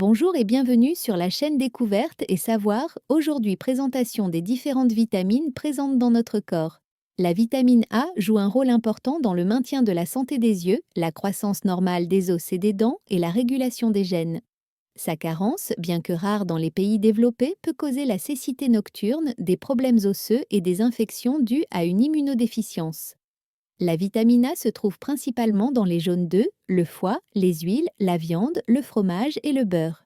Bonjour et bienvenue sur la chaîne Découverte et Savoir. Aujourd'hui, présentation des différentes vitamines présentes dans notre corps. La vitamine A joue un rôle important dans le maintien de la santé des yeux, la croissance normale des os et des dents et la régulation des gènes. Sa carence, bien que rare dans les pays développés, peut causer la cécité nocturne, des problèmes osseux et des infections dues à une immunodéficience. La vitamine A se trouve principalement dans les jaunes d'œufs, le foie, les huiles, la viande, le fromage et le beurre.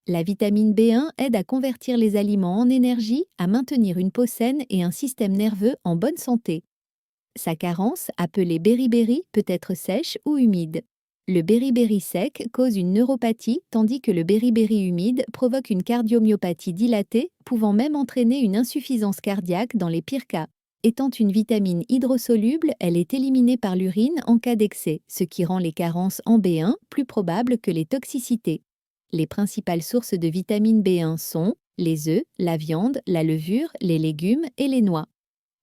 La vitamine B1 aide à convertir les aliments en énergie, à maintenir une peau saine et un système nerveux en bonne santé. Sa carence, appelée beriberi, peut être sèche ou humide. Le beriberi sec cause une neuropathie, tandis que le beriberi humide provoque une cardiomyopathie dilatée, pouvant même entraîner une insuffisance cardiaque dans les pires cas. Étant une vitamine hydrosoluble, elle est éliminée par l'urine en cas d'excès, ce qui rend les carences en B1 plus probables que les toxicités. Les principales sources de vitamine B1 sont les œufs, la viande, la levure, les légumes et les noix.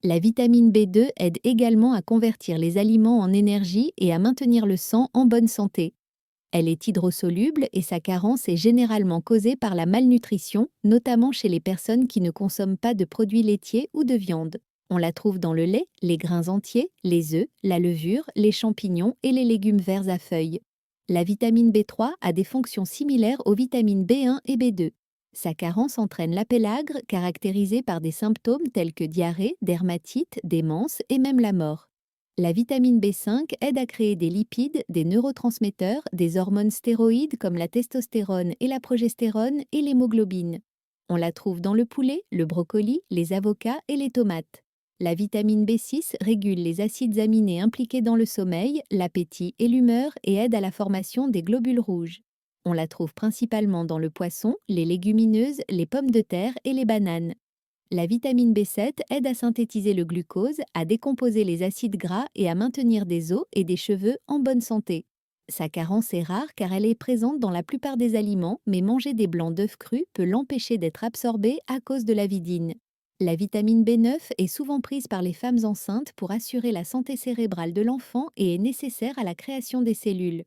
La vitamine B2 aide également à convertir les aliments en énergie et à maintenir le sang en bonne santé. Elle est hydrosoluble et sa carence est généralement causée par la malnutrition, notamment chez les personnes qui ne consomment pas de produits laitiers ou de viande. On la trouve dans le lait, les grains entiers, les œufs, la levure, les champignons et les légumes verts à feuilles. La vitamine B3 a des fonctions similaires aux vitamines B1 et B2. Sa carence entraîne l'apélagre, caractérisée par des symptômes tels que diarrhée, dermatite, démence et même la mort. La vitamine B5 aide à créer des lipides, des neurotransmetteurs, des hormones stéroïdes comme la testostérone et la progestérone et l'hémoglobine. On la trouve dans le poulet, le brocoli, les avocats et les tomates. La vitamine B6 régule les acides aminés impliqués dans le sommeil, l'appétit et l'humeur et aide à la formation des globules rouges. On la trouve principalement dans le poisson, les légumineuses, les pommes de terre et les bananes. La vitamine B7 aide à synthétiser le glucose, à décomposer les acides gras et à maintenir des os et des cheveux en bonne santé. Sa carence est rare car elle est présente dans la plupart des aliments, mais manger des blancs d'œufs crus peut l'empêcher d'être absorbée à cause de l'avidine. La vitamine B9 est souvent prise par les femmes enceintes pour assurer la santé cérébrale de l'enfant et est nécessaire à la création des cellules.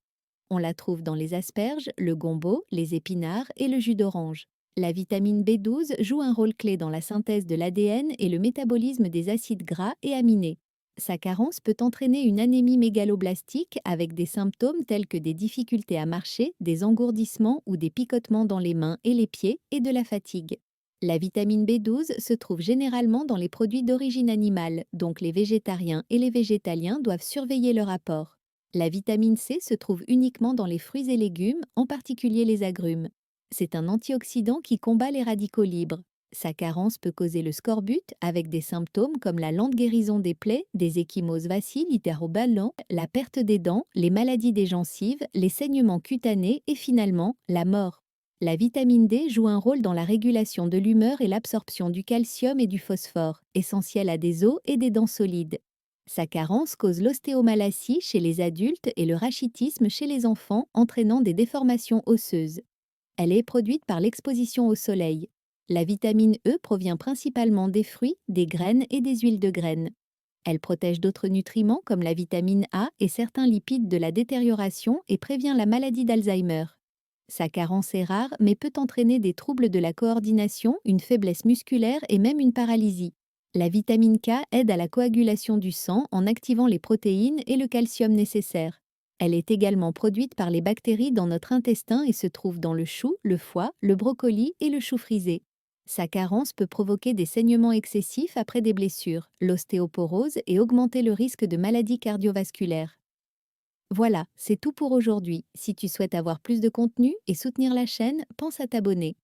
On la trouve dans les asperges, le gombo, les épinards et le jus d'orange. La vitamine B12 joue un rôle clé dans la synthèse de l'ADN et le métabolisme des acides gras et aminés. Sa carence peut entraîner une anémie mégaloblastique avec des symptômes tels que des difficultés à marcher, des engourdissements ou des picotements dans les mains et les pieds et de la fatigue. La vitamine B12 se trouve généralement dans les produits d'origine animale, donc les végétariens et les végétaliens doivent surveiller leur apport. La vitamine C se trouve uniquement dans les fruits et légumes, en particulier les agrumes. C'est un antioxydant qui combat les radicaux libres. Sa carence peut causer le scorbut avec des symptômes comme la lente guérison des plaies, des ecchymoses vaciles itéroballants, la perte des dents, les maladies des gencives, les saignements cutanés et finalement la mort. La vitamine D joue un rôle dans la régulation de l'humeur et l'absorption du calcium et du phosphore, essentiels à des os et des dents solides. Sa carence cause l'ostéomalacie chez les adultes et le rachitisme chez les enfants, entraînant des déformations osseuses. Elle est produite par l'exposition au soleil. La vitamine E provient principalement des fruits, des graines et des huiles de graines. Elle protège d'autres nutriments comme la vitamine A et certains lipides de la détérioration et prévient la maladie d'Alzheimer. Sa carence est rare mais peut entraîner des troubles de la coordination, une faiblesse musculaire et même une paralysie. La vitamine K aide à la coagulation du sang en activant les protéines et le calcium nécessaires. Elle est également produite par les bactéries dans notre intestin et se trouve dans le chou, le foie, le brocoli et le chou frisé. Sa carence peut provoquer des saignements excessifs après des blessures, l'ostéoporose et augmenter le risque de maladies cardiovasculaires. Voilà, c'est tout pour aujourd'hui. Si tu souhaites avoir plus de contenu et soutenir la chaîne, pense à t'abonner.